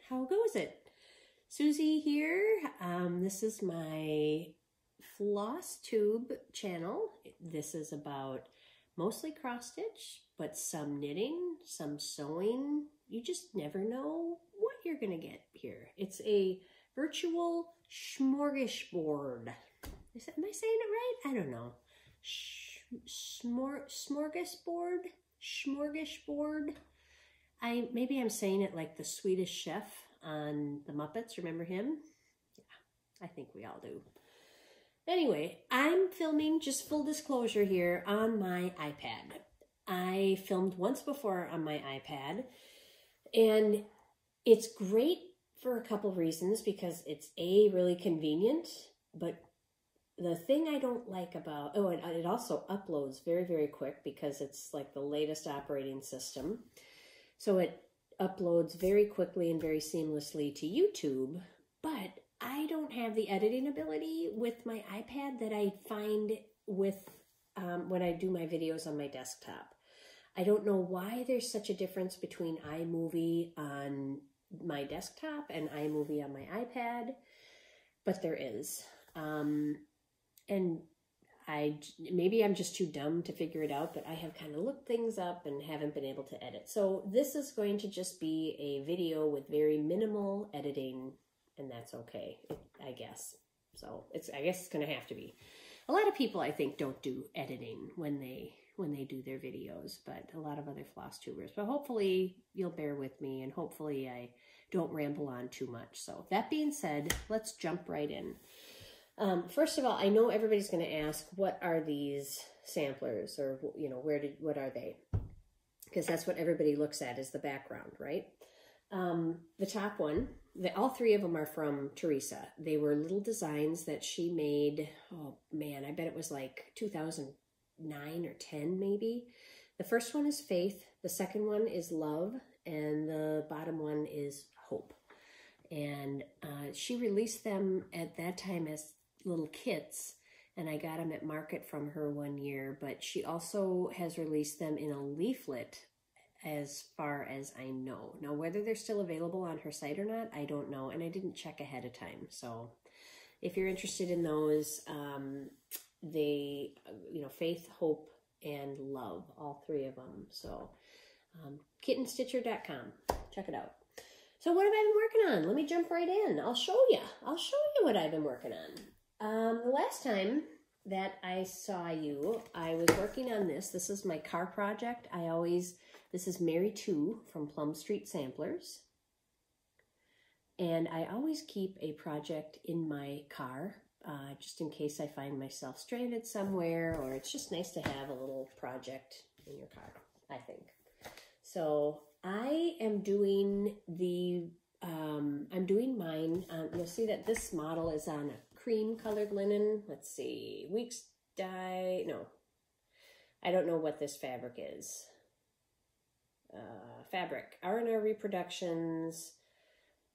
how goes it? Susie here. This is my FlossTube channel. This is about mostly cross stitch, but some knitting, some sewing. You just never know what you're gonna get here. It's a virtual smorgasbord. Am I saying it right? I don't know. Smorgasbord? Smorgasbord? Maybe I'm saying it like the Swedish chef on the Muppets. Remember him? Yeah, I think we all do. Anyway, I'm filming, just full disclosure here, on my iPad. I filmed once before on my iPad, and it's great for a couple of reasons, because it's really convenient, but the thing I don't like about, it also uploads very, very quick because it's like the latest operating system. So it uploads very quickly and very seamlessly to YouTube, but I don't have the editing ability with my iPad that I find with when I do my videos on my desktop. I don't know why there's such a difference between iMovie on my desktop and iMovie on my iPad, but there is. And maybe I'm just too dumb to figure it out, but I have kind of looked things up and haven't been able to edit. So this is going to just be a video with very minimal editing, and that's okay, I guess. So I guess it's going to have to be. A lot of people, I think, don't do editing when they do their videos, but a lot of other floss tubers. But hopefully you'll bear with me, and hopefully I don't ramble on too much. So that being said, let's jump right in. First of all, I know everybody's going to ask, what are these samplers, or, you know, what are they? Because that's what everybody looks at, is the background, right? The top one, all three of them are from Theresa. They were little designs that she made, oh man, I bet it was like 2009 or 10 maybe. The first one is Faith, the second one is Love, and the bottom one is Hope. And she released them at that time as little kits, and I got them at market from her one year, but she also has released them in a leaflet as far as I know. Now, whether they're still available on her site or not, I don't know, and I didn't check ahead of time. So if you're interested in those, Faith, Hope, and Love, all three of them. So kittenstitcher.com, check it out. So what have I been working on? Let me jump right in. I'll show you what I've been working on. The last time that I saw you, I was working on this. This is my car project. This is Mary 2 from Plum Street Samplers. And I always keep a project in my car, just in case I find myself stranded somewhere, or it's just nice to have a little project in your car, I think. So I am doing mine. You'll see that this model is on a cream colored linen. Let's see, Weeks Dye. No, I don't know what this fabric is. Fabric, R&R Reproductions,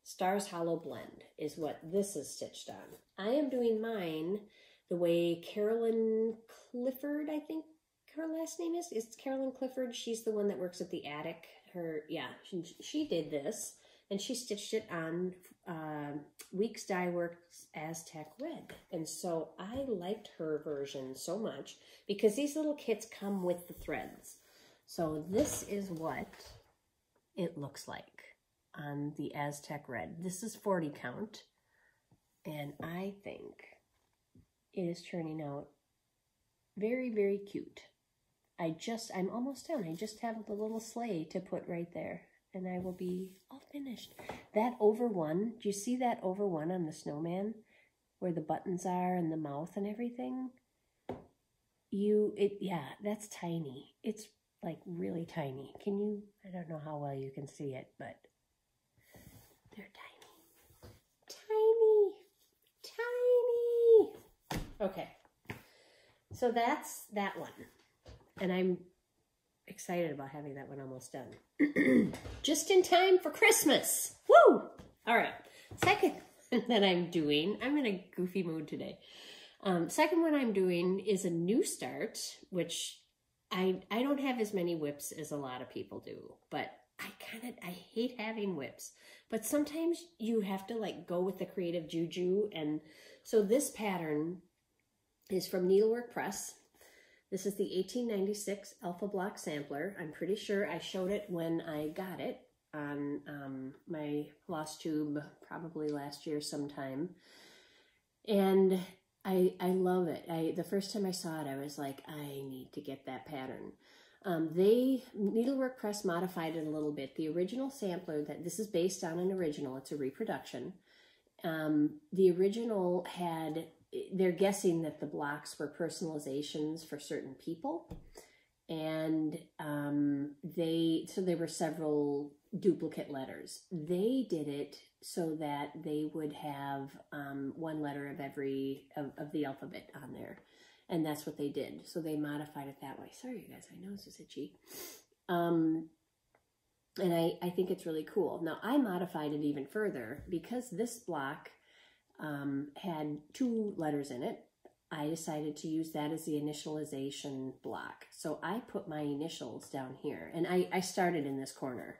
Stars Hollow Blend is what this is stitched on. I am doing mine the way Carolyn Clifford, I think her last name is. It's Carolyn Clifford. She's the one that works at the attic. She did this, and she stitched it on Weeks Dye Works Aztec Red. And so I liked her version so much because these little kits come with the threads. So this is what it looks like on the Aztec Red. This is 40 count, and I think it is turning out very, very cute. I'm almost done. I just have the little sleigh to put right there, and I will be all finished. That over one, do you see that over one on the snowman where the buttons are and the mouth and everything? Yeah, that's tiny. It's like really tiny. I don't know how well you can see it, but they're tiny. Okay, so that's that one. And I'm excited about having that one almost done. Just in time for Christmas. Woo! All right. Second that I'm doing, I'm in a goofy mood today. Second one I'm doing is a new start, which I don't have as many whips as a lot of people do, but I hate having whips, but sometimes you have to like go with the creative juju. And so this pattern is from Needlework Press. This is the 1896 Alpha Block Sampler. I'm pretty sure I showed it when I got it on my FlossTube probably last year sometime. And I love it. The first time I saw it, I was like, I need to get that pattern. Needlework Press modified it a little bit. The original sampler, this is based on an original, it's a reproduction. The original had, they're guessing that the blocks were personalizations for certain people. And so there were several duplicate letters. They did it so that they would have one letter of every, of the alphabet on there. And that's what they did. So they modified it that way. Sorry, you guys, my nose is itchy. And I think it's really cool. Now, I modified it even further because this block had 2 letters in it. I decided to use that as the initialization block. So I put my initials down here. And I started in this corner.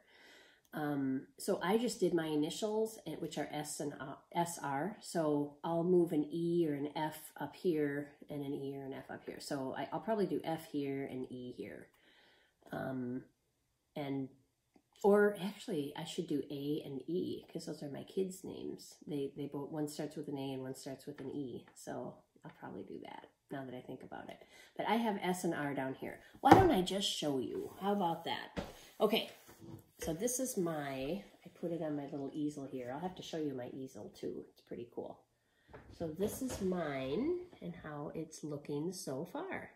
So I just did my initials, which are S and SR. So I'll move an E or an F up here and an E or an F up here. So I'll probably do F here and E here. Or actually I should do A and E because those are my kids' names. They both, one starts with an A and one starts with an E. So I'll probably do that now that I think about it. But I have S and R down here. Why don't I just show you? How about that? Okay. So this is I put it on my little easel here. I'll have to show you my easel too. It's pretty cool. So this is mine and how it's looking so far.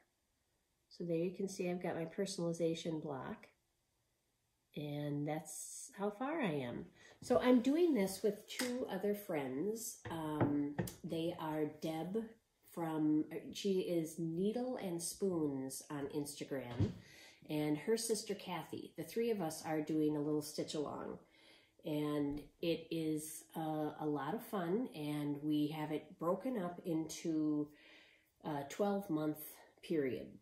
So there you can see I've got my personalization block. And that's how far I am. So I'm doing this with 2 other friends. They are Deb she is Needle and Spoons on Instagram. And her sister Kathy. The 3 of us are doing a little stitch along, and it is a lot of fun, and we have it broken up into a 12-month period,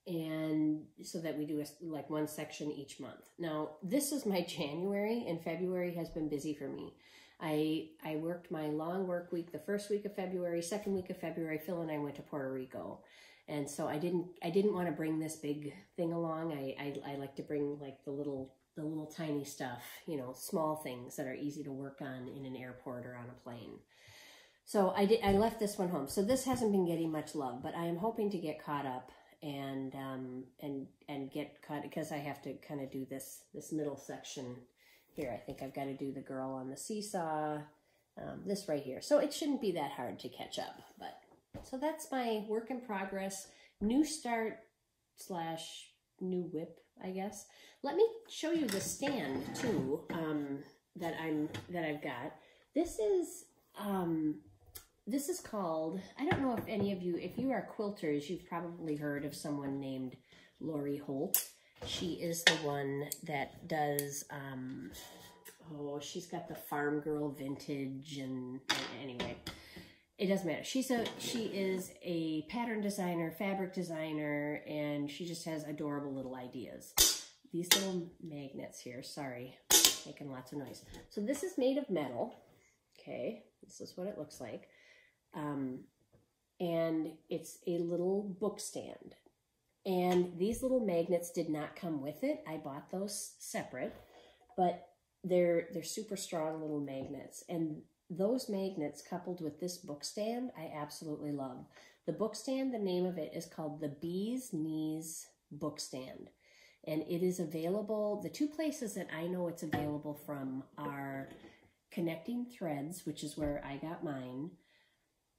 and so that we do like 1 section each month. Now this is my January, and February has been busy for me. I worked my long work week the first week of February, second week of February. Phil and I went to Puerto Rico. And so I didn't want to bring this big thing along. I like to bring like the little tiny stuff, you know, small things that are easy to work on in an airport or on a plane. So I left this one home. So this hasn't been getting much love, but I am hoping to get caught up and get caught, because I have to kind of do this middle section here. I think I've got to do the girl on the seesaw, this right here. So it shouldn't be that hard to catch up, but. So that's my work in progress, new start / new whip, I guess. Let me show you the stand too, that I've got. This is called, I don't know if any of you, if you are quilters, you've probably heard of someone named Lori Holt. She is the one that does, she's got the Farm Girl Vintage, and anyway. It doesn't matter. She is a pattern designer, fabric designer, and she just has adorable little ideas. These little magnets here, sorry, making lots of noise. So this is made of metal. Okay, this is what it looks like. And it's a little book stand. And these little magnets did not come with it. I bought those separate, but they're super strong little magnets. And those magnets coupled with this book stand, I absolutely love. The book stand, the name of it is called the Bee's Knees Book Stand. And it is available, the 2 places that I know it's available from are Connecting Threads, which is where I got mine.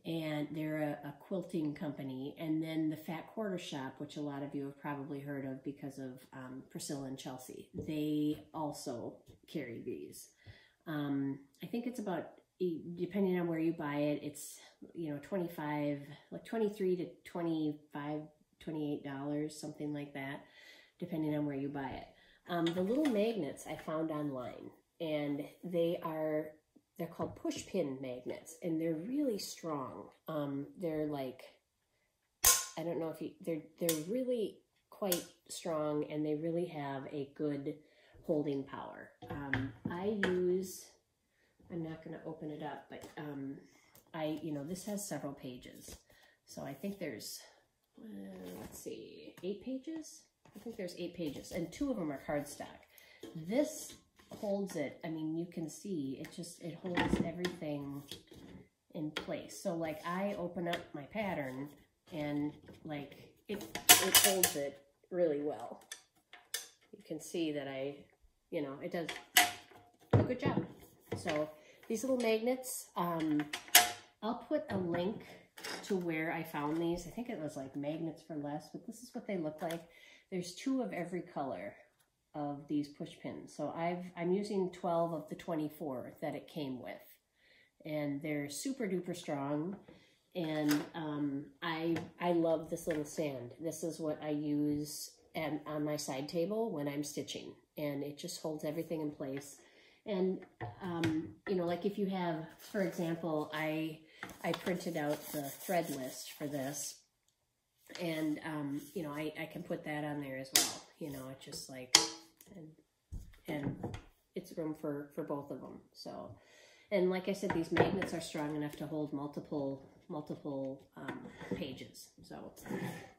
And they're a quilting company. And then the Fat Quarter Shop, which a lot of you have probably heard of because of Priscilla and Chelsea. They also carry these. I think it's about, depending on where you buy it, it's, you know, $23 to $25, $28, something like that, depending on where you buy it. The little magnets I found online, and they're called push pin magnets, and they're really strong. They're like, I don't know if they're really quite strong, and they really have a good holding power. I'm not going to open it up, but this has several pages. So I think there's, let's see, 8 pages? I think there's 8 pages, and 2 of them are cardstock. This holds it, I mean, you can see, it holds everything in place. So like I open up my pattern and like it holds it really well. You can see that it does a good job. So these little magnets, I'll put a link to where I found these. I think it was like Magnets for Less, but this is what they look like. There's 2 of every color of these push pins. So I'm using 12 of the 24 that it came with. And they're super duper strong. And I love this little stand. This is what I use on my side table when I'm stitching. And it just holds everything in place. And, like if you have, for example, I printed out the thread list for this. And, I can put that on there as well. It's just like, and it's room for both of them. So, and like I said, these magnets are strong enough to hold multiple pages.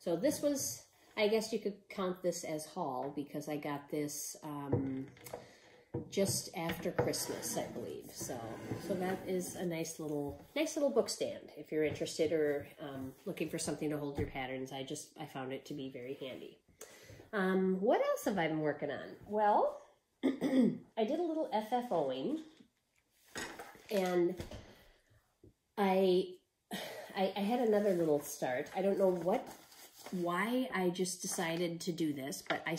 So this was, I guess you could count this as haul because I got this just after Christmas, I believe. So that is a nice little book stand if you're interested or looking for something to hold your patterns. I found it to be very handy. What else have I been working on? Well, I did a little FFOing, and I had another little start. I don't know why I just decided to do this, but I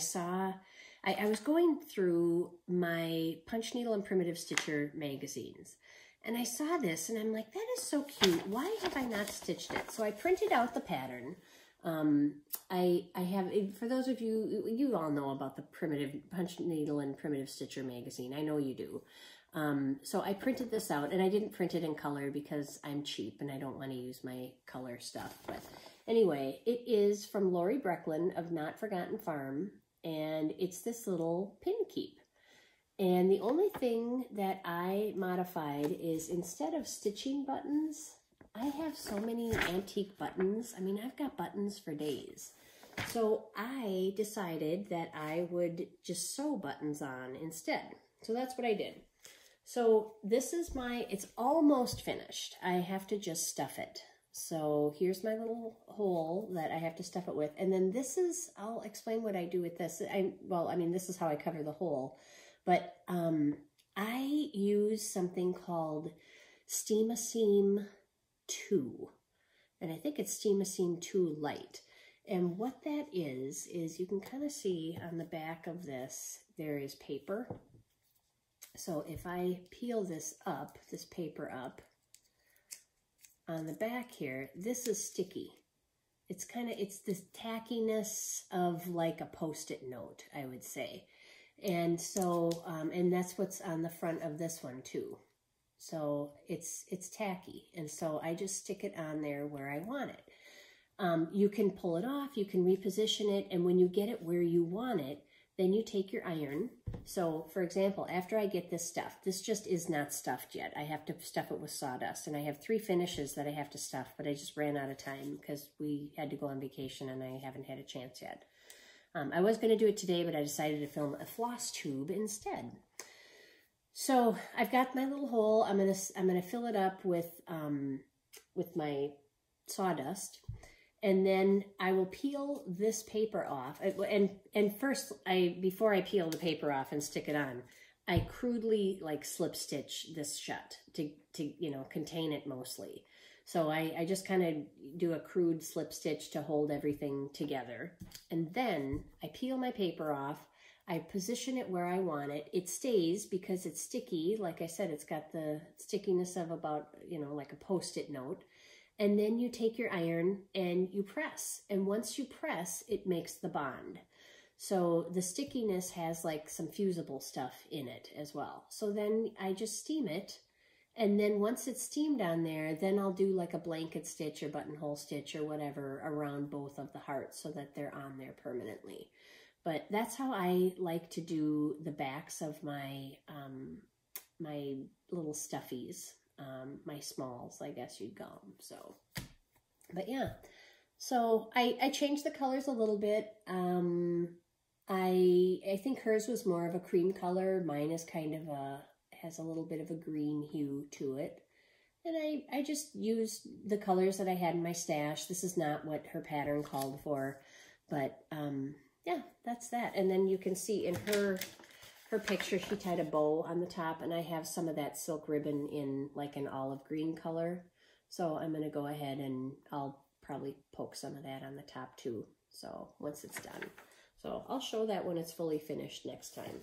was going through my Punch Needle and Primitive Stitcher magazines, and I saw this, and I'm like, that is so cute. Why have I not stitched it? So I printed out the pattern. I have, for those of you all know about the Punch Needle and Primitive Stitcher magazine. I know you do. So I printed this out, and I didn't print it in color because I'm cheap and I don't want to use my color stuff. But anyway, it is from Lori Brecklin of Not Forgotten Farm, and it's this little Pinkeep. And the only thing that I modified is instead of stitching buttons, I have so many antique buttons. I mean, I've got buttons for days. So I decided that I would just sew buttons on instead. So that's what I did. So this is it's almost finished. I have to just stuff it. So here's my little hole that I have to stuff it with. And then I'll explain what I do with this. This is how I cover the hole. But I use something called Steam-A-Seam 2. And I think it's Steam-A-Seam 2 Light. And what that is you can kind of see on the back of this, there is paper. So if I peel this paper up, on the back here, this is sticky. It's this tackiness of like a Post-it note, I would say. And so, and that's what's on the front of this one too. So it's tacky. And so I just stick it on there where I want it. You can pull it off, you can reposition it, and when you get it where you want it, then you take your iron. So for example, after I get this stuffed, this just is not stuffed yet. I have to stuff it with sawdust, and I have 3 finishes that I have to stuff, but I just ran out of time because we had to go on vacation and I haven't had a chance yet. I was going to do it today, but I decided to film a FlossTube instead. So I've got my little hole. I'm gonna fill it up with my sawdust, and then I will peel this paper off. And first, before I peel the paper off and stick it on, I crudely like slip stitch this shut to contain it mostly. So I just kind of do a crude slip stitch to hold everything together. And then I peel my paper off. I position it where I want it. It stays because it's sticky. Like I said, it's got the stickiness of about, like a Post-it note. And then you take your iron and you press. And once you press, it makes the bond. So the stickiness has like some fusible stuff in it as well. So then I just steam it. And then once it's steamed on there, then I'll do like a blanket stitch or buttonhole stitch or whatever around both of the hearts so that they're on there permanently. But that's how I like to do the backs of my, my little stuffies, my smalls, I guess you'd call them. So, but yeah, so I changed the colors a little bit. I think hers was more of a cream color. Mine is kind of has a little bit of a green hue to it. And I just used the colors that I had in my stash. This is not what her pattern called for, but yeah, that's that. And then you can see in her picture, she tied a bow on the top, and I have some of that silk ribbon in like an olive green color. So I'm going to go ahead and I'll probably poke some of that on the top too. So once it's done. So I'll show that when it's fully finished next time.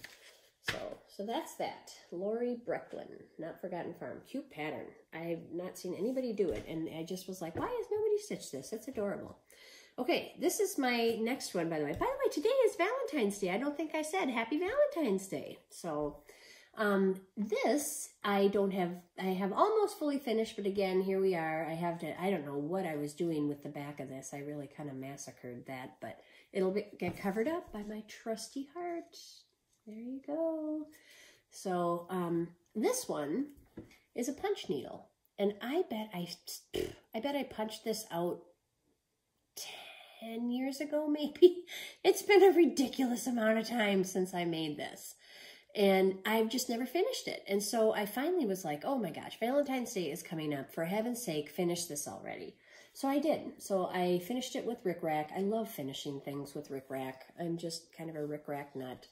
So that's that. Lori Brecklin, Not Forgotten Farm. Cute pattern. I've not seen anybody do it, and I just was like, why has nobody stitched this? It's adorable. Okay, this is my next one, by the way. By the way, today is Valentine's Day. I don't think I said Happy Valentine's Day. So this, I have almost fully finished, but again, here we are. I don't know what I was doing with the back of this. I really kind of massacred that, but it'll get covered up by my trusty heart. There you go. So this one is a punch needle, and I bet I punched this out 10 years ago, maybe. It's been a ridiculous amount of time since I made this, and I've just never finished it. And so I finally was like, oh my gosh, Valentine's Day is coming up. For heaven's sake, finish this already. So I did. So I finished it with rickrack. I love finishing things with rickrack. I'm just kind of a rickrack nut.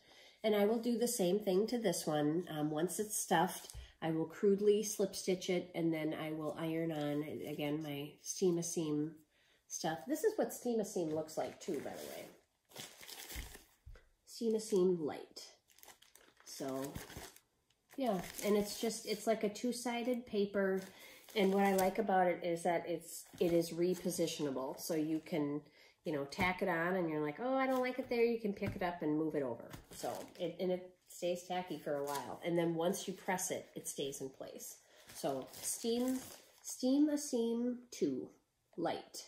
And I will do the same thing to this one. Once it's stuffed, I will crudely slip stitch it, and then I will iron on, again, my Steam-a-Seam stuff. This is what Steam-a-Seam looks like too, by the way. Steam-a-Seam light. So, yeah, and it's like a two-sided paper, and what I like about it is that it is repositionable, so you can, you know, tack it on, and you're like, oh, I don't like it there. You can pick it up and move it over. So, and it stays tacky for a while. And then once you press it, it stays in place. So, Steam-a-Seam 2 light.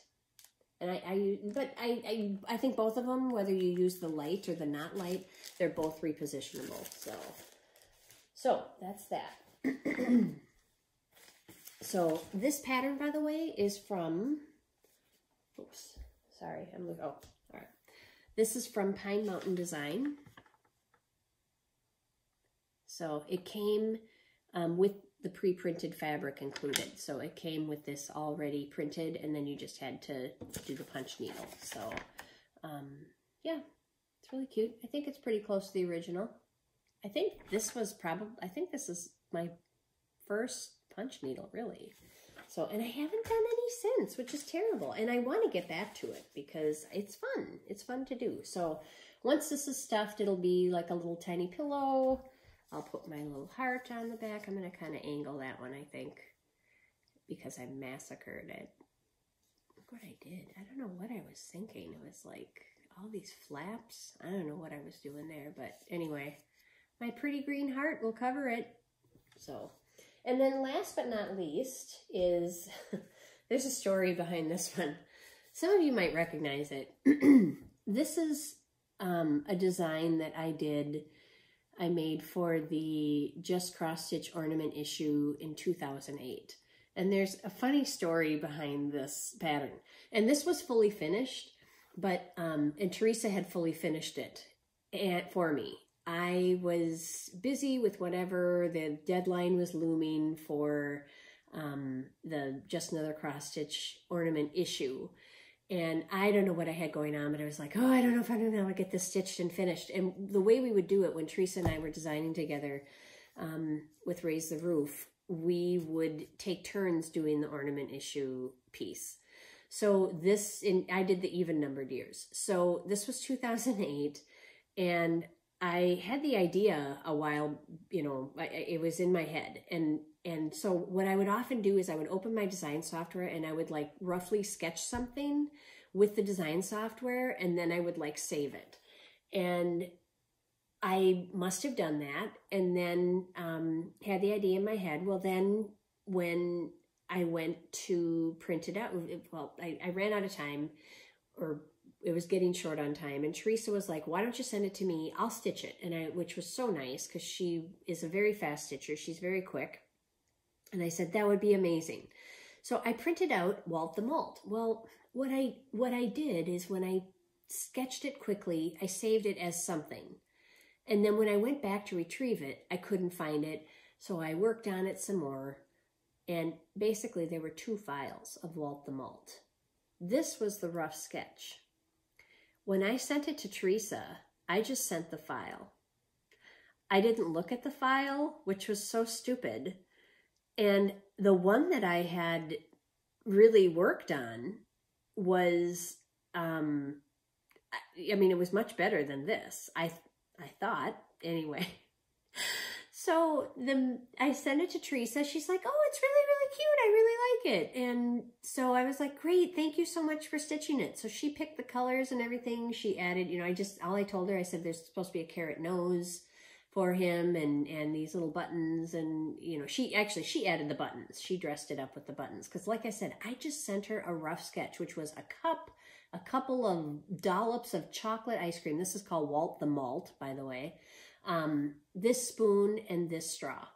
And I think both of them, whether you use the light or the not light, they're both repositionable. So that's that. So this pattern, by the way, is from, oops. Sorry, oh, all right. This is from Pine Mountain Design. So it came with the pre-printed fabric included. So it came with this already printed, and then you just had to do the punch needle. So, yeah, it's really cute. I think it's pretty close to the original. I think this is my first punch needle, really. So, and I haven't done any since, which is terrible. And I want to get back to it because it's fun. It's fun to do. So once this is stuffed, it'll be like a little tiny pillow. I'll put my little heart on the back. I'm going to kind of angle that one, I think, because I massacred it. Look what I did. I don't know what I was thinking. It was like all these flaps. I don't know what I was doing there, but anyway, my pretty green heart will cover it. So, and then last but not least is, there's a story behind this one. Some of you might recognize it. This is a design that I made for the Just Cross Stitch Ornament issue in 2008. And there's a funny story behind this pattern. And this was fully finished, but, and Theresa had fully finished it for me. I was busy with whatever, the deadline was looming for the Just Another Cross Stitch Ornament issue. And I don't know what I had going on, but I was like, oh, I don't know if I'm going to be able to get this stitched and finished. And the way we would do it when Theresa and I were designing together with Raise the Roof, we would take turns doing the ornament issue piece. So I did the even numbered years. So this was 2008, and I had the idea a while, you know, it was in my head. And so what I would often do is I would open my design software and I would like roughly sketch something with the design software, and then I would like save it. And I must have done that, and then had the idea in my head. Well, then when I went to print it out, well, I ran out of time, or it was getting short on time, and Theresa was like, why don't you send it to me? I'll stitch it. And which was so nice because she is a very fast stitcher. She's very quick. And I said, that would be amazing. So I printed out Walt the Malt. Well, what I did is when I sketched it quickly, I saved it as something. And then when I went back to retrieve it, I couldn't find it. So I worked on it some more. And basically there were 2 files of Walt the Malt. This was the rough sketch. When I sent it to Theresa, I just sent the file. I didn't look at the file, which was so stupid. And the one that I had really worked on was, I mean, it was much better than this. I thought, anyway. So I sent it to Theresa. She's like, oh, it's really, really cute. I really like it. And so I was like, great, thank you so much for stitching it. So she picked the colors and everything. She added, you know, all I told her, I said, there's supposed to be a carrot nose for him and these little buttons. And, you know, she added the buttons. She dressed it up with the buttons. Because like I said, I just sent her a rough sketch, which was a couple of dollops of chocolate ice cream. This is called Walt the Malt, by the way. This spoon and this straw.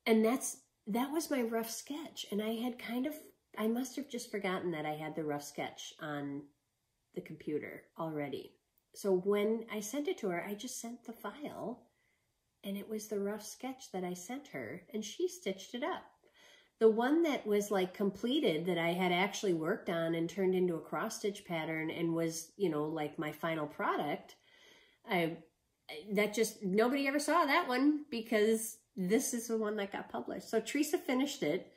And that was my rough sketch. And I must have just forgotten that I had the rough sketch on the computer already. So when I sent it to her, I just sent the file, and it was the rough sketch that I sent her, and she stitched it up. The one that was like completed, that I had actually worked on and turned into a cross stitch pattern and was, you know, like my final product, nobody ever saw that one because this is the one that got published. So Theresa finished it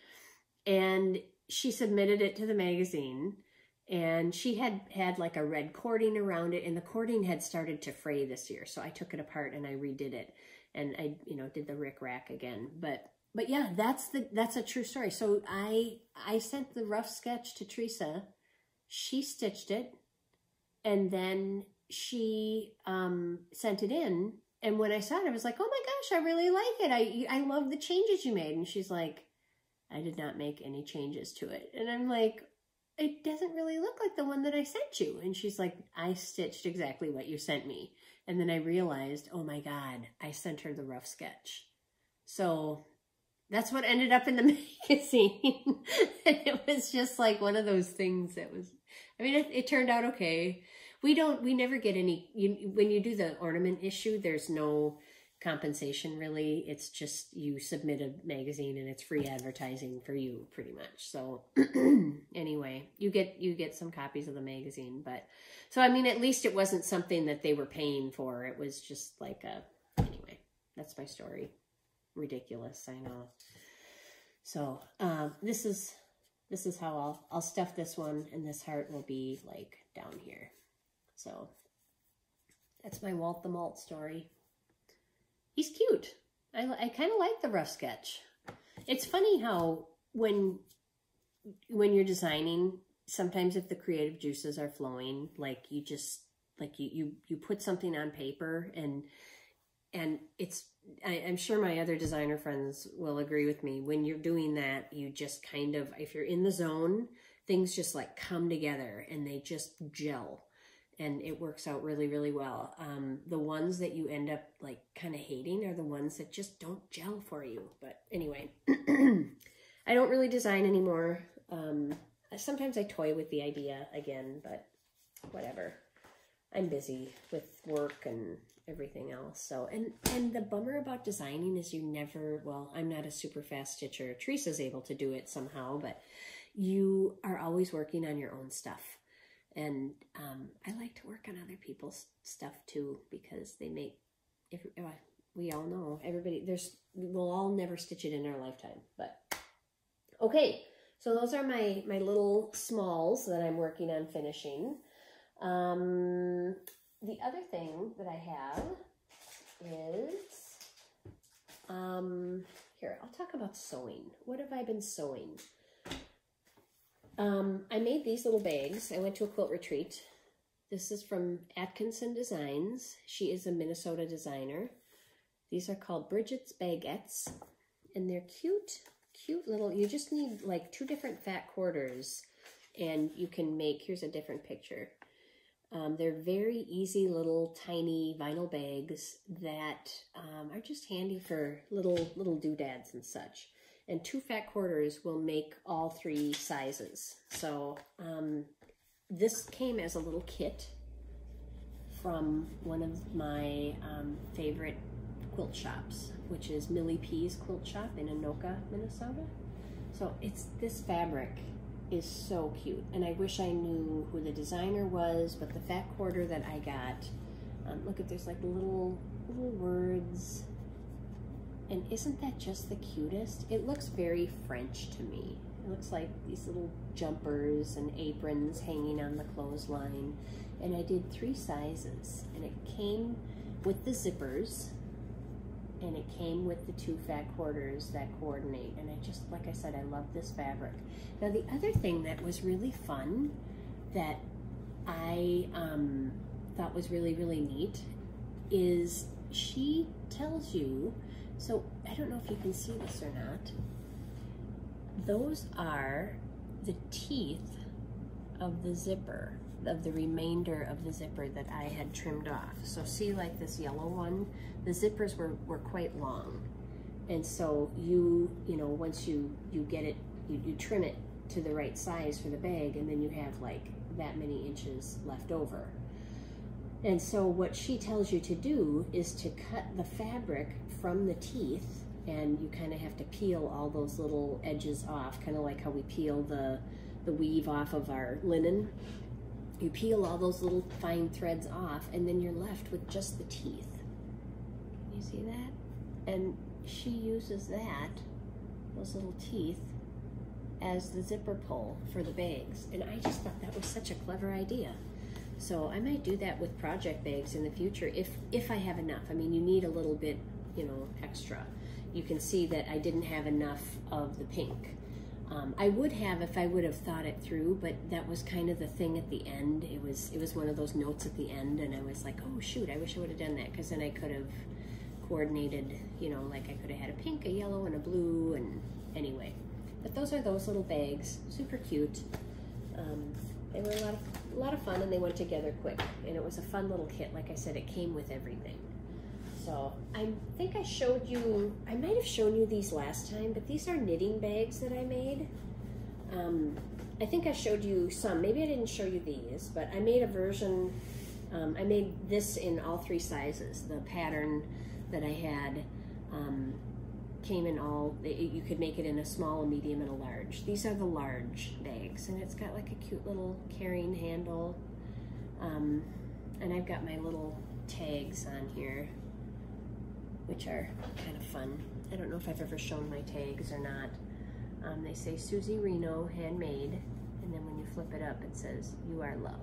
and she submitted it to the magazine, and she had like a red cording around it, and the cording had started to fray this year. So I took it apart and I redid it, and I, you know, did the rick-rack again. But yeah, that's a true story. So I sent the rough sketch to Theresa. She stitched it, and then she sent it in. And when I saw it, I was like, oh my gosh, I really like it. I love the changes you made. And she's like, I did not make any changes to it. And I'm like, it doesn't really look like the one that I sent you. And she's like, I stitched exactly what you sent me. And then I realized, oh my God, I sent her the rough sketch. So that's what ended up in the magazine. And it was just like one of those things that was, I mean, it turned out okay. We never get any, when you do the ornament issue, there's no compensation really. It's just you submit a magazine and it's free advertising for you pretty much. So anyway, you get some copies of the magazine, but so I mean, at least it wasn't something that they were paying for. It was just like anyway, that's my story. Ridiculous, I know. So this is how I'll stuff this one, and this heart will be like down here. So that's my Walt the Malt story. He's cute. I kind of like the rough sketch. It's funny how when you're designing, sometimes if the creative juices are flowing, like you just, like you put something on paper and it's, I'm sure my other designer friends will agree with me. When you're doing that, you just kind of, if you're in the zone, things just like come together and they just gel. And it works out really, really well. The ones that you end up like kind of hating are the ones that just don't gel for you. But anyway, I don't really design anymore. Sometimes I toy with the idea again, but whatever. I'm busy with work and everything else. So, and the bummer about designing is you never, well, I'm not a super fast stitcher. Theresa's able to do it somehow, but you are always working on your own stuff. And I like to work on other people's stuff too, because they make, we all know, we'll all never stitch it in our lifetime. But okay, so those are my little smalls that I'm working on finishing. The other thing that I have is, here, I'll talk about sewing. What have I been sewing? I made these little bags. I went to a quilt retreat. This is from Atkinson Designs. She is a Minnesota designer. These are called Bridget's Baguettes, and they're cute, cute little, you just need like 2 different fat quarters, and you can make, here's a different picture. They're very easy little tiny vinyl bags that are just handy for little doodads and such. And 2 fat quarters will make all 3 sizes. So this came as a little kit from one of my favorite quilt shops, which is Millie P's Quilt Shop in Anoka, Minnesota. So this fabric is so cute, and I wish I knew who the designer was, but the fat quarter that I got, look at, there's like little words, and isn't that just the cutest? It looks very French to me. It looks like these little jumpers and aprons hanging on the clothesline, and I did 3 sizes, and it came with the zippers, and it came with the 2 fat quarters that coordinate. And I just, like I said, I love this fabric. Now the other thing that was really fun that I thought was really, really neat is she tells you, so I don't know if you can see this or not, those are the teeth of the zipper, of the remainder of the zipper that I had trimmed off. So see, like this yellow one, the zippers were quite long. And so you know, once you get it, you trim it to the right size for the bag, and then you have like that many inches left over. And so what she tells you to do is to cut the fabric from the teeth, and you kind of have to peel all those little edges off, kind of like how we peel the weave off of our linen. You peel all those little fine threads off, and then you're left with just the teeth. Can you see that? And she uses those little teeth, as the zipper pull for the bags. And I just thought that was such a clever idea. So I might do that with project bags in the future if I have enough. I mean, you need a little bit, you know, extra. You can see that I didn't have enough of the pink. I would have if I would have thought it through, but that was kind of the thing at the end. It was one of those notes at the end, and I was like, oh shoot, I wish I would have done that, because then I could have coordinated, you know, like I could have had a pink, a yellow, and a blue, and anyway. But those are those little bags, super cute. They were a lot of fun, and they went together quick, and it was a fun little kit. Like I said, it came with everything. So I think I showed you, I might have shown you these last time, but these are knitting bags that I made. I think I showed you some, maybe I didn't show you these, but I made a version, I made this in all 3 sizes. The pattern that I had came in all, you could make it in a small, a medium, and a large. These are the large bags, and it's got like a cute little carrying handle. And I've got my little tags on here, which are kind of fun. I don't know if I've ever shown my tags or not. They say Susie Reno, handmade, and then when you flip it up, it says, you are loved.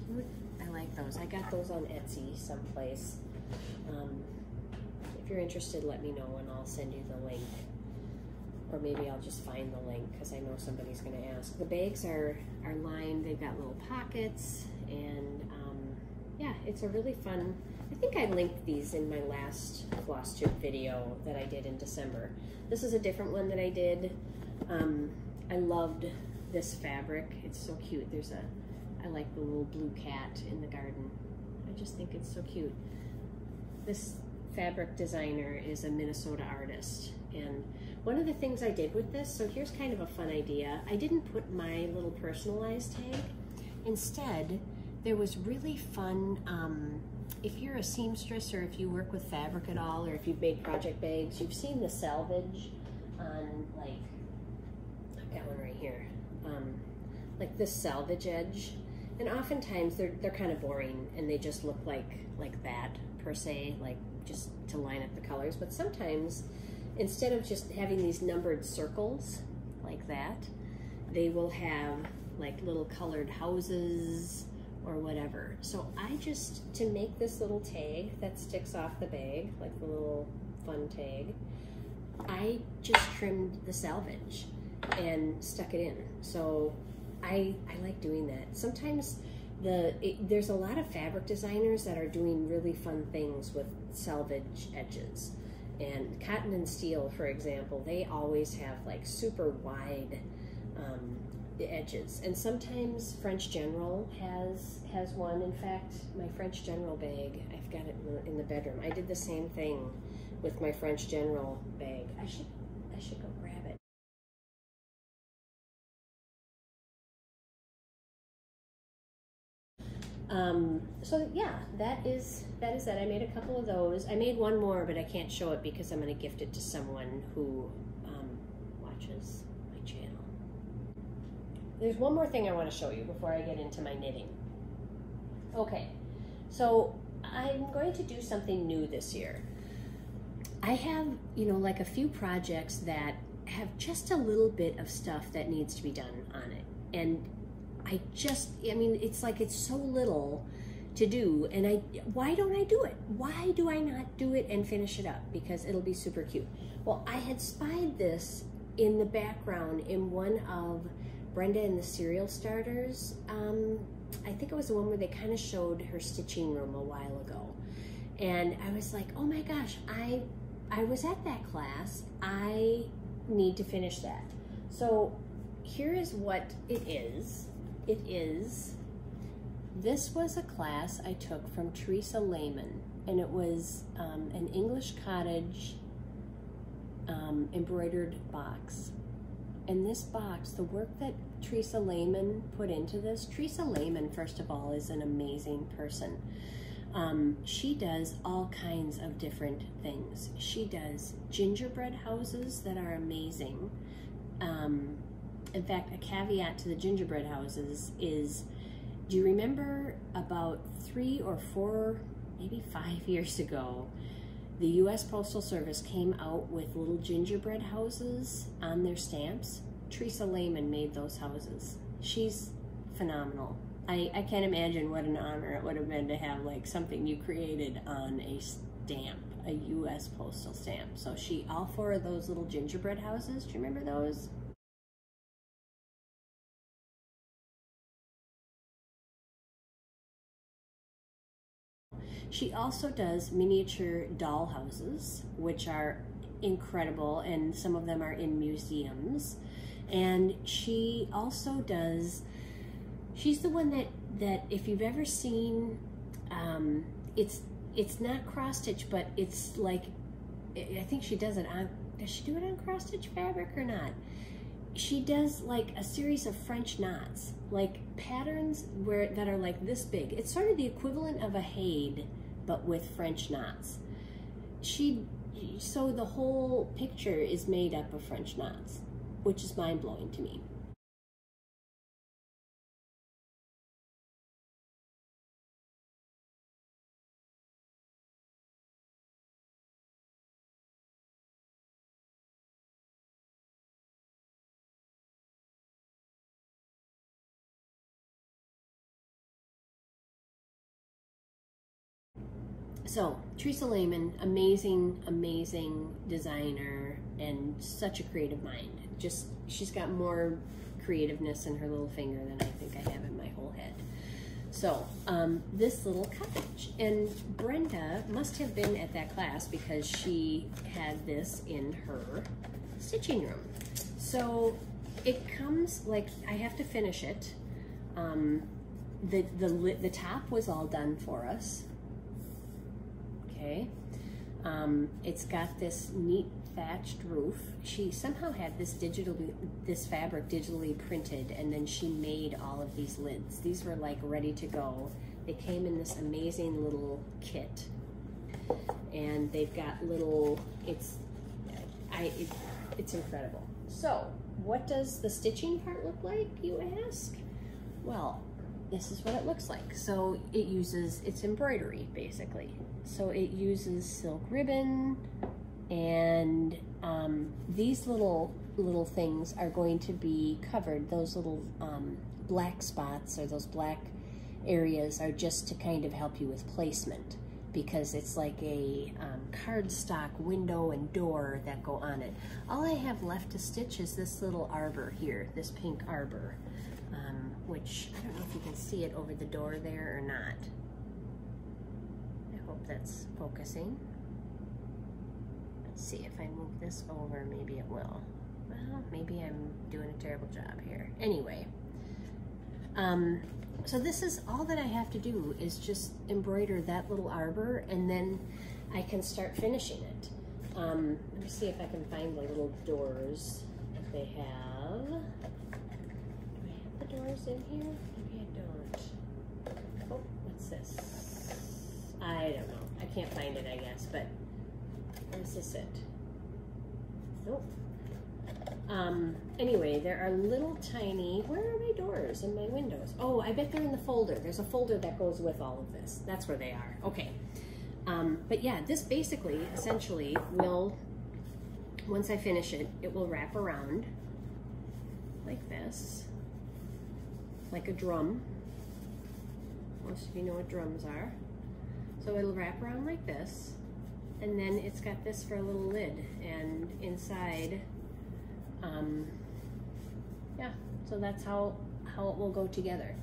Cute. I like those. I got those on Etsy someplace. If you're interested, let me know, and I'll send you the link. Or maybe I'll just find the link, because I know somebody's going to ask. The bags are lined. They've got little pockets, and yeah, it's a really fun. I think I linked these in my last FlossTube video that I did in December. This is a different one that I did. I loved this fabric. It's so cute. I like the little blue cat in the garden. I just think it's so cute. This fabric designer is a Minnesota artist, and one of the things I did with this, so here's kind of a fun idea. I didn't put my little personalized tag. Instead, there was really fun, if you're a seamstress, or if you work with fabric at all, or if you've made project bags, you've seen the selvage on, like, I've got one right here, like this selvage edge, and oftentimes they're kind of boring, and they just look like that per se, like just to line up the colors. But sometimes, instead of just having these numbered circles like that, they will have like little colored houses or whatever. So I just, to make this little tag that sticks off the bag, like the little fun tag, I just trimmed the selvage and stuck it in. So I like doing that. Sometimes there's a lot of fabric designers that are doing really fun things with selvage edges. And Cotton and Steel, for example, they always have like super wide the edges. And sometimes French General has one. In fact, my French General bag, I've got it in the bedroom. I did the same thing with my French General bag. I should go grab it. So yeah, that is it. I made a couple of those. I made one more, but I can't show it because I'm going to gift it to someone who watches my channel. There's one more thing I want to show you before I get into my knitting. Okay, so I'm going to do something new this year. I have, you know, like a few projects that have just a little bit of stuff that needs to be done on it. And I mean, it's like it's so little to do, and why don't I do it? Why do I not do it and finish it up? Because it'll be super cute. Well, I had spied this in the background in one of Brenda and the Cereal Starters. I think it was the one where they kind of showed her stitching room a while ago. And I was like, oh my gosh, I was at that class. I need to finish that. So here is what it is. This was a class I took from Theresa Layman, and it was an English cottage embroidered box. And this box, the work that Theresa Layman put into this, Theresa Layman, first of all, is an amazing person. She does all kinds of different things. She does gingerbread houses that are amazing. In fact, a caveat to the gingerbread houses is, do you remember about 3 or 4, maybe 5 years ago, the US Postal Service came out with little gingerbread houses on their stamps? Theresa Layman made those houses. She's phenomenal. I can't imagine what an honor it would have been to have like something you created on a stamp, a US postal stamp. So all 4 of those little gingerbread houses, do you remember those? She also does miniature doll houses, which are incredible, and some of them are in museums. And she also does, she's the one that if you've ever seen, it's not cross stitch, but it's like, I think she does it on, does she do it on cross stitch fabric or not? She does like a series of French knots, like patterns that are like this big. It's sort of the equivalent of a Haid, but with French knots. So the whole picture is made up of French knots, which is mind-blowing to me. So, Theresa Layman, amazing, amazing designer and such a creative mind. Just, she's got more creativeness in her little finger than I think I have in my whole head. So, this little cottage. And Brenda must have been at that class because she had this in her stitching room. So, it comes, like, I have to finish it. The top was all done for us. Okay, it's got this neat thatched roof. She somehow had this fabric digitally printed, and then she made all of these lids. These were like ready to go. They came in this amazing little kit, and they've got little. It's incredible. So, what does the stitching part look like, you ask? Well, this is what it looks like. So it's embroidery basically. So it uses silk ribbon, and these little things are going to be covered. Those little black spots or those black areas are just to kind of help you with placement, because it's like a cardstock window and door that go on it. All I have left to stitch is this little arbor here, this pink arbor. Which, I don't know if you can see it over the door there or not. I hope that's focusing. Let's see if I move this over, maybe it will. Well, maybe I'm doing a terrible job here. Anyway, So this is all that I have to do is just embroider that little arbor, and then I can start finishing it. Let me see if I can find the little doors that they have. Do I have the doors in here? Maybe I don't. Oh, what's this? I don't know. I can't find it, I guess, but where's this it? Nope. Anyway, there are little tiny, where are my doors and my windows? Oh, I bet they're in the folder. There's a folder that goes with all of this. That's where they are. Okay. But yeah, this basically, essentially, will, once I finish it, it will wrap around like this, like a drum. Most of you know what drums are. So it'll wrap around like this, and then it's got this for a little lid, and inside, yeah, so that's how it will go together.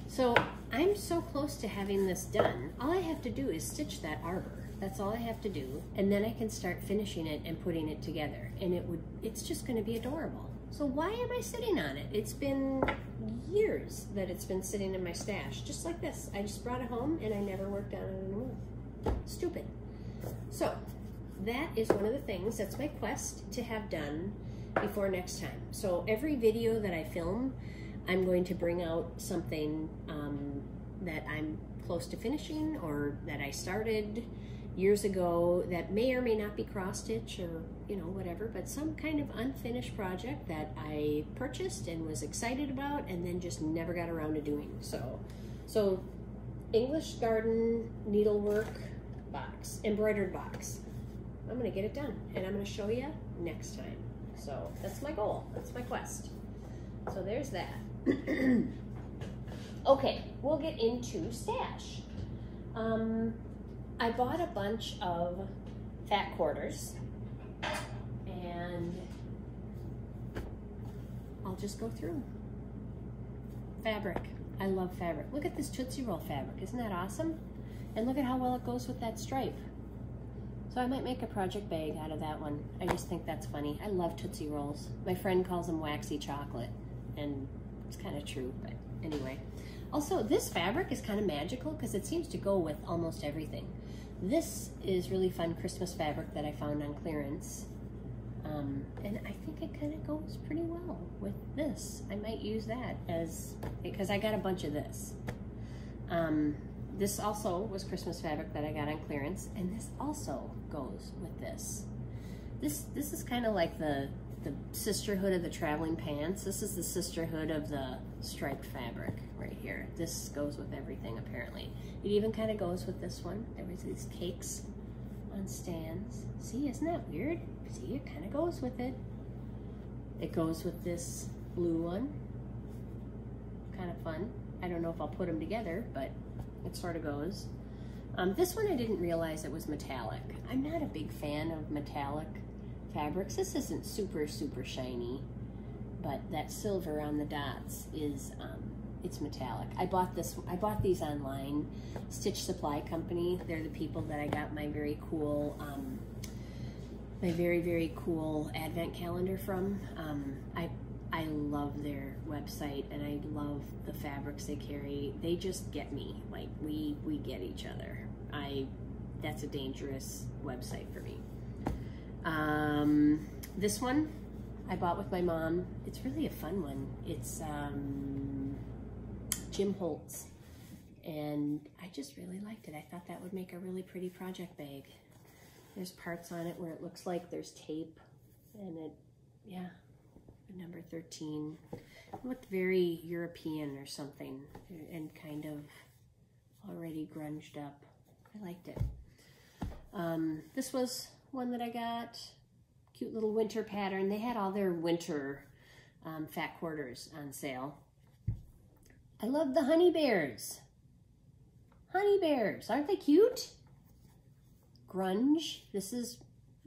So I'm so close to having this done. All I have to do is stitch that arbor. That's all I have to do, and then I can start finishing it and putting it together, and it's just going to be adorable. So why am I sitting on it? It's been years that it's been sitting in my stash, just like this. I just brought it home and I never worked on it anymore. Stupid. So that is one of the things, that's my quest to have done before next time. So every video that I film, I'm going to bring out something that I'm close to finishing, or that I started years ago that may or may not be cross stitch, or you know, whatever, but some kind of unfinished project that I purchased and was excited about and then just never got around to doing. So English garden needlework box, embroidered box. I'm gonna get it done and I'm gonna show you next time. So that's my goal, that's my quest. So there's that. Okay, we'll get into stash. I bought a bunch of fat quarters, and I'll just go through. Fabric, I love fabric. Look at this Tootsie Roll fabric, isn't that awesome? And look at how well it goes with that stripe. So I might make a project bag out of that one. I just think that's funny. I love Tootsie Rolls. My friend calls them waxy chocolate, and it's kind of true, but anyway. Also, this fabric is kind of magical because it seems to go with almost everything. This is really fun Christmas fabric that I found on clearance. And I think it kind of goes pretty well with this. I might use that because I got a bunch of this. This also was Christmas fabric that I got on clearance, and this also goes with this. This is kind of like the sisterhood of the traveling pants. This is the sisterhood of the striped fabric right here. This goes with everything apparently. It even kind of goes with this one. There was these cakes on stands. See, isn't that weird? See, it kind of goes with it. It goes with this blue one. Kind of fun. I don't know if I'll put them together, but it sort of goes. This one I didn't realize it was metallic. I'm not a big fan of metallic fabrics. This isn't super shiny, but that silver on the dots is it's metallic. I bought these online. Stitch Supply Company. They're the people that I got my very cool very cool advent calendar from. I love their website and I love the fabrics they carry. They just get me. Like we get each other. That's a dangerous website for me. This one I bought with my mom. It's really a fun one. It's Jim Holtz, and I just really liked it. I thought that would make a really pretty project bag. There's parts on it where it looks like there's tape, and yeah, number 13. It looked very European or something, and kind of already grunged up. I liked it. This was one that I got. Cute little winter pattern. They had all their winter fat quarters on sale. I love the honey bears. Honey bears, aren't they cute? Grunge. This is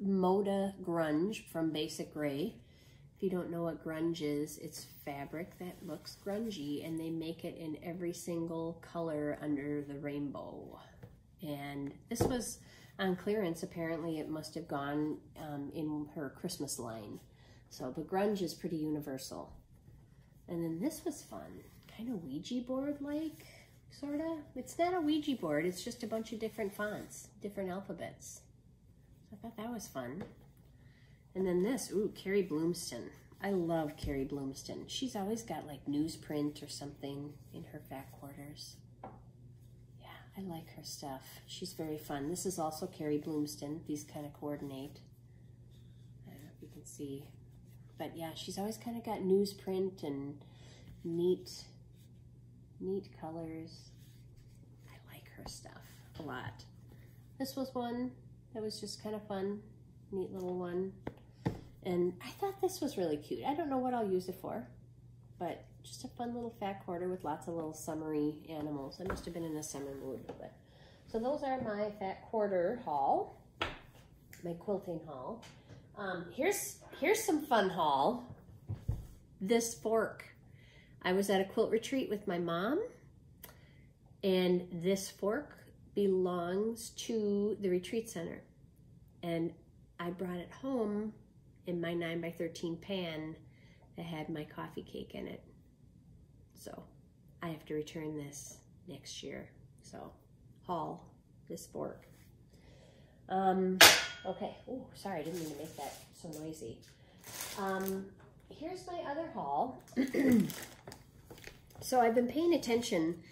Moda Grunge from Basic Gray. If you don't know what grunge is, it's fabric that looks grungy, and they make it in every single color under the rainbow. And this was on clearance. Apparently it must have gone in her Christmas line. So, but grunge is pretty universal. And then this was fun. kind of Ouija board-like, sort of. It's not a Ouija board, it's just a bunch of different fonts, different alphabets. So I thought that was fun. And then this, ooh, Carrie Bloomston. I love Carrie Bloomston. She's always got like newsprint or something in her fat quarters. Yeah, I like her stuff. She's very fun. This is also Carrie Bloomston. These kind of coordinate. I don't know if you can see. But yeah, she's always kind of got newsprint and neat colors. I like her stuff a lot. This was one that was just kind of fun. Neat little one. And I thought this was really cute. I don't know what I'll use it for, but just a fun little fat quarter with lots of little summery animals. I must have been in a summer mood. But so those are my fat quarter haul, my quilting haul. Here's some fun haul. This fork. I was at a quilt retreat with my mom, and this fork belongs to the retreat center. And I brought it home in my 9x13 pan that had my coffee cake in it. So I have to return this next year. So haul this fork. Okay, oh, sorry, I didn't mean to make that so noisy. Here's my other haul. So I've been paying attention.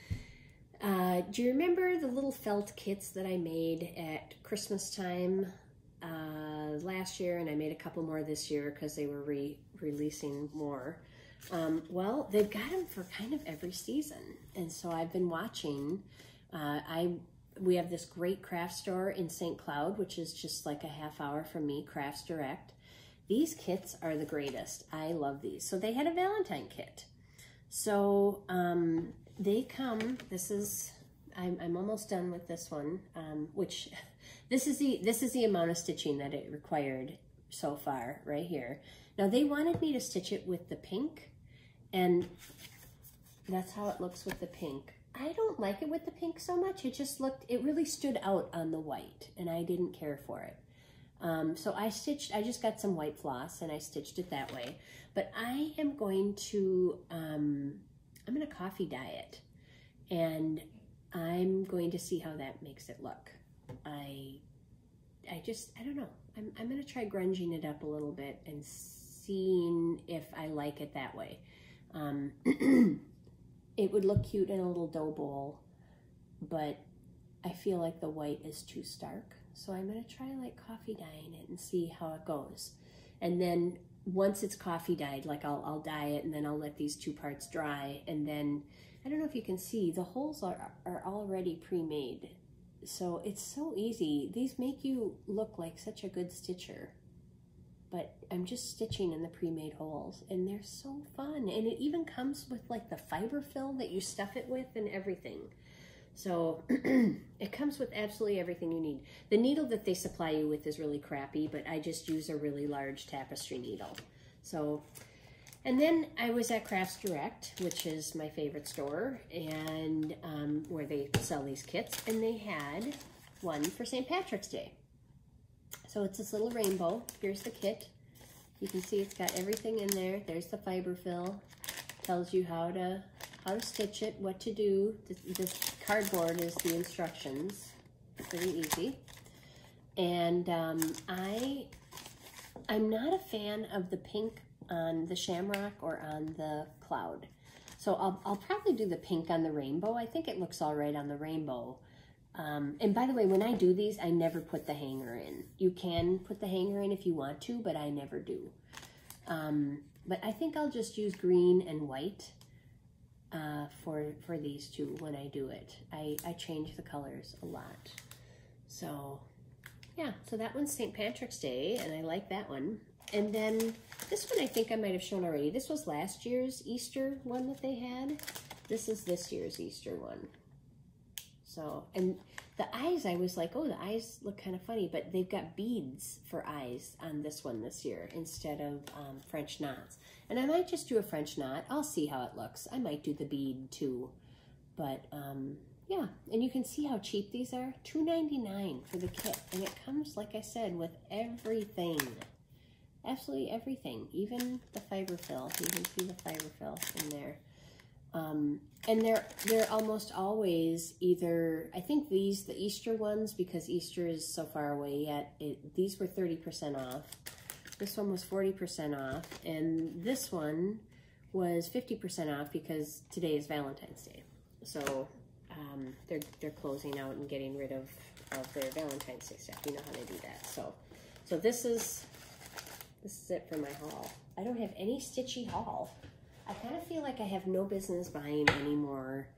Do you remember the little felt kits that I made at Christmas time last year, and I made a couple more this year because they were releasing more? Well, they've got them for kind of every season, and so I've been watching. We have this great craft store in St. Cloud, which is just like a half hour from me, Crafts Direct. These kits are the greatest. I love these. So they had a Valentine kit. So they come, this is, I'm almost done with this one, which this is the amount of stitching that it required so far right here. Now they wanted me to stitch it with the pink, and that's how it looks with the pink. I don't like it with the pink so much. It really stood out on the white, and I didn't care for it. So I just got some white floss and I stitched it that way. But I am going to, I'm going to coffee dye it, and I'm going to see how that makes it look. I don't know. I'm going to try grunging it up a little bit and seeing if I like it that way. It would look cute in a little dough bowl, but I feel like the white is too stark. So I'm going to try like coffee dyeing it and see how it goes. And then once it's coffee dyed, like I'll dye it, and then I'll let these two parts dry. And then, I don't know if you can see, the holes are already pre-made. So it's so easy. These make you look like such a good stitcher. But I'm just stitching in the pre-made holes, and they're so fun. And it even comes with like the fiber fill that you stuff it with and everything. So it comes with absolutely everything you need. The needle that they supply you with is really crappy, but I just use a really large tapestry needle. So, and then I was at Crafts Direct, which is my favorite store, and where they sell these kits, and they had one for St. Patrick's Day. So it's this little rainbow. Here's the kit. You can see it's got everything in there. There's the fiber fill. Tells you how to stitch it, what to do. This cardboard is the instructions. Pretty easy. And I'm not a fan of the pink on the shamrock or on the cloud. So I'll probably do the pink on the rainbow. I think it looks all right on the rainbow. And by the way, when I do these, I never put the hanger in. You can put the hanger in if you want to, but I never do. But I think I'll just use green and white for these two when I do it. I change the colors a lot. So yeah, so that one's St. Patrick's Day, and I like that one. And then this one I think I might have shown already. This was last year's Easter one that they had. This is this year's Easter one. So, and the eyes, I was like, oh, the eyes look kind of funny, but they've got beads for eyes on this one this year instead of French knots. And I might just do a French knot. I'll see how it looks. I might do the bead too. But yeah, and you can see how cheap these are. $2.99 for the kit. And it comes, like I said, with everything. Absolutely everything. Even the fiber fill. You can see the fiber fill in there. And they're almost always either, I think these, the Easter ones, because Easter is so far away yet, these were 30% off. This one was 40% off, and this one was 50% off because today is Valentine's Day. So they're closing out and getting rid of their Valentine's Day stuff. You know how they do that. So this is it for my haul. I don't have any stitchy haul. I kind of feel like I have no business buying any more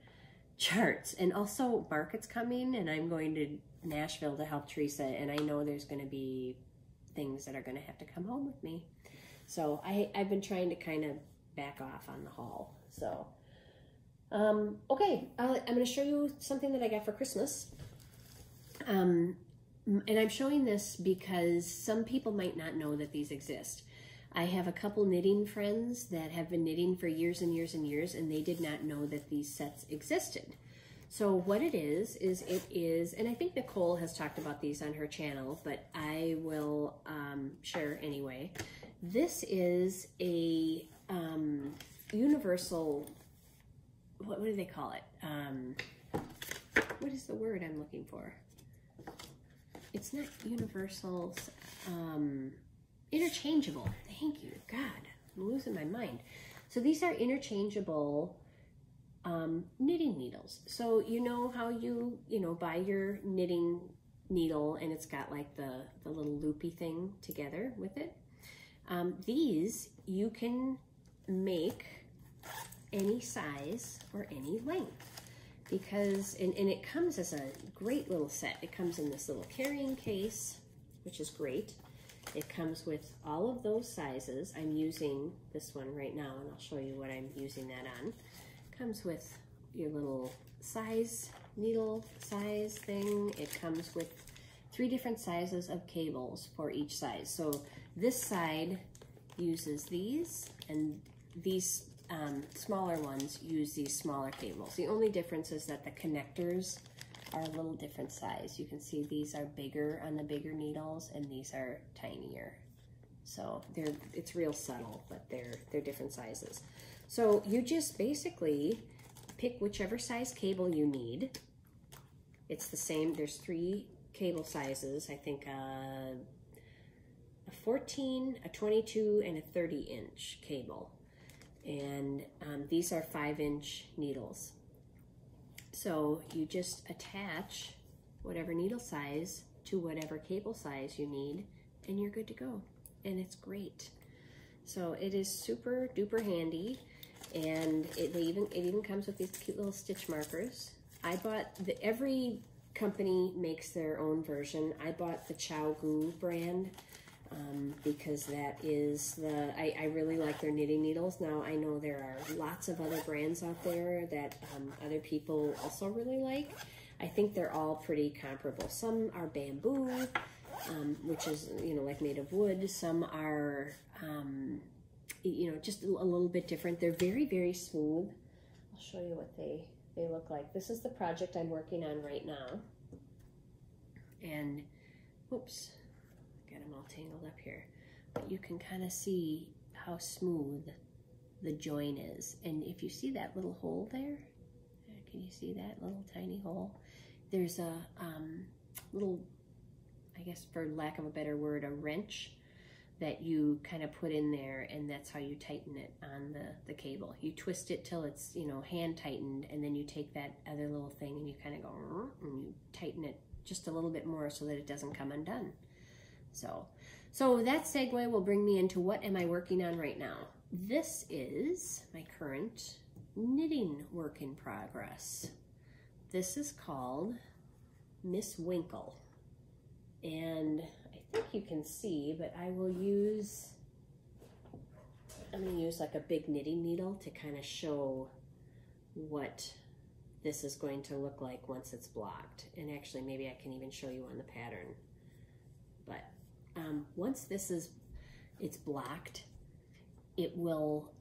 charts. And also market's coming, and I'm going to Nashville to help Theresa, and I know there's going to be things that are going to have to come home with me. So I've been trying to kind of back off on the haul. So, okay, I'm going to show you something that I got for Christmas. And I'm showing this because some people might not know that these exist. I have a couple knitting friends that have been knitting for years and years and years, and they did not know that these sets existed. So what it is, and I think Nicole has talked about these on her channel, but I will share anyway. This is a universal, what do they call it? What is the word I'm looking for? It's not universal, interchangeable. Thank you. God, I'm losing my mind. So these are interchangeable knitting needles. So you know how you buy your knitting needle and it's got like the little loopy thing together with it. These you can make any size or any length because, and it comes as a great little set. It comes in this little carrying case, which is great. It comes with all of those sizes. I'm using this one right now, and I'll show you what I'm using that on. Comes with your little size, needle size thing. It comes with 3 different sizes of cables for each size. So this side uses these, and these smaller ones use these smaller cables. The only difference is that the connectors are a little different size. You can see these are bigger on the bigger needles, and these are tinier. So it's real subtle, but they're different sizes. So you just basically pick whichever size cable you need. It's the same, there's 3 cable sizes, I think a 14, a 22, and a 30-inch cable. And these are 5-inch needles. So you just attach whatever needle size to whatever cable size you need, and you're good to go. And it's great. So it is super duper handy, and it even comes with these cute little stitch markers. I bought every company makes their own version. I bought the ChiaoGoo brand because that is I really like their knitting needles. Now I know there are lots of other brands out there that other people also really like. I think they're all pretty comparable. Some are bamboo, which is like made of wood. Some are just a little bit different. They're very, very smooth. I'll show you what they look like. This is the project I'm working on right now. And oops, got them all tangled up here. But you can kind of see how smooth the join is. And if you see that little hole there, can you see that little tiny hole? There's a little, I guess for lack of a better word, a wrench that you kind of put in there, and that's how you tighten it on the cable. You twist it till it's, hand tightened, and then you take that other little thing and you kind of go, and you tighten it just a little bit more so that it doesn't come undone. So that segue will bring me into what am I working on right now. This is my current knitting work in progress. This is called Miss Winkle. And I think you can see, but I'm going to use like a big knitting needle to kind of show what this is going to look like once it's blocked. And actually, maybe I can even show you on the pattern. But once it's blocked, it will,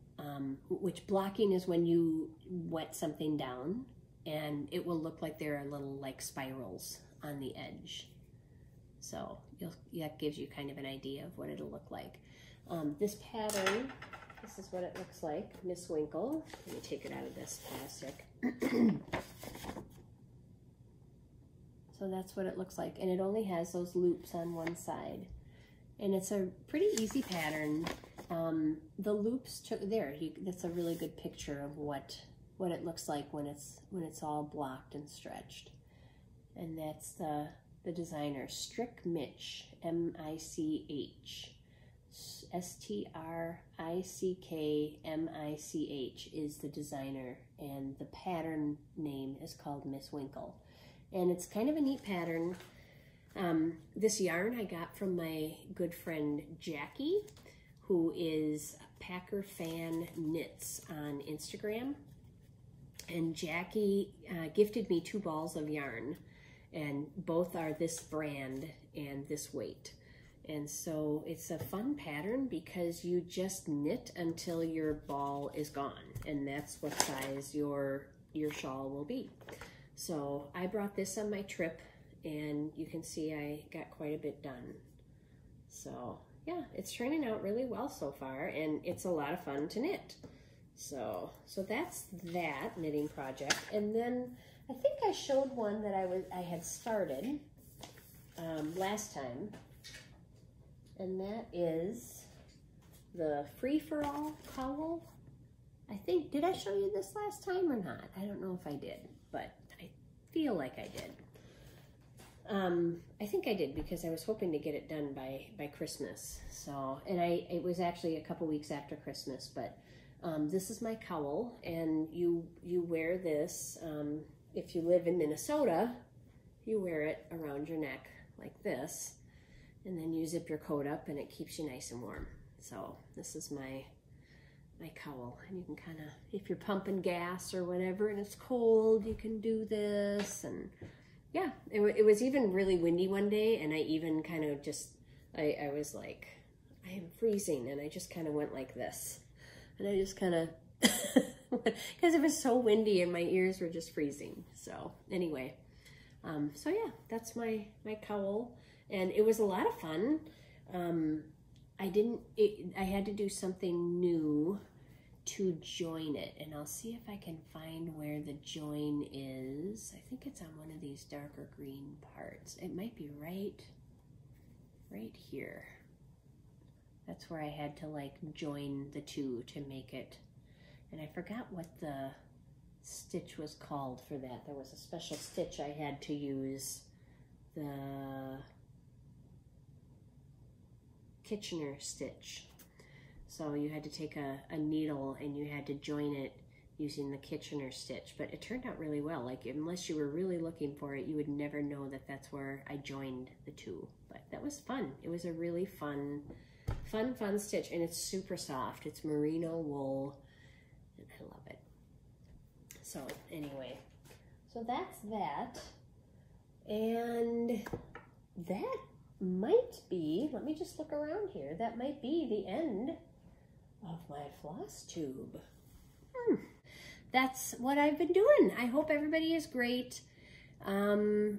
which blocking is when you wet something down, and it will look like there are little like spirals on the edge. So that gives you kind of an idea of what it'll look like. This pattern This is what it looks like, Miss Winkle. Let me take it out of this plastic. So that's what it looks like. And it only has those loops on one side. And it's a pretty easy pattern. The loops that's a really good picture of what it looks like when it's all blocked and stretched. And that's the designer, Strickmich, M-I-C-H. S-T-R-I-C-K-M-I-C-H is the designer, and the pattern name is called Miss Winkle. And it's kind of a neat pattern. This yarn I got from my good friend Jackie, who is Packer Fan Knits on Instagram. And Jackie gifted me 2 balls of yarn, and both are this brand and this weight. And so it's a fun pattern because you just knit until your ball is gone, and that's what size your shawl will be. So I brought this on my trip, and you can see I got quite a bit done. So yeah, it's turning out really well so far, and it's a lot of fun to knit. So that's that knitting project. And then I think I showed one that I had started last time, and that is the free-for-all cowl. I think, did I show you this last time or not? I don't know if I did, but I feel like I did. I think I did because I was hoping to get it done by Christmas. So, and it was actually a couple weeks after Christmas, but this is my cowl, and you wear this, if you live in Minnesota, you wear it around your neck like this, and then you zip your coat up and it keeps you nice and warm. So this is my cowl, and you can kind of, if you're pumping gas or whatever and it's cold, you can do this. And yeah, it was even really windy one day, and I even kind of just, I was like, I am freezing, and I just kind of went like this. And I just kind of, because it was so windy and my ears were just freezing. So anyway, so yeah, that's my cowl, and it was a lot of fun. I had to do something new to join it, and I'll see if I can find where the join is. I think it's on one of these darker green parts. It might be right here. That's where I had to like join the two to make it. And I forgot what the stitch was called for that. There was a special stitch I had to use, the Kitchener stitch. So you had to take a needle and you had to join it using the Kitchener stitch. But it turned out really well. Like, unless you were really looking for it, you would never know that that's where I joined the two. But that was fun. It was a really fun stitch, and it's super soft. It's merino wool, and I love it. So anyway, so that's that, and that might be, let me just look around here, that might be the end of my FlossTube. That's what I've been doing. I hope everybody is great. I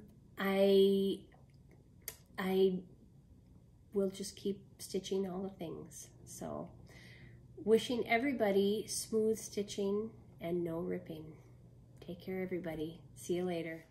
will just keep stitching all the things. So wishing everybody smooth stitching and no ripping. Take care, everybody. See you later.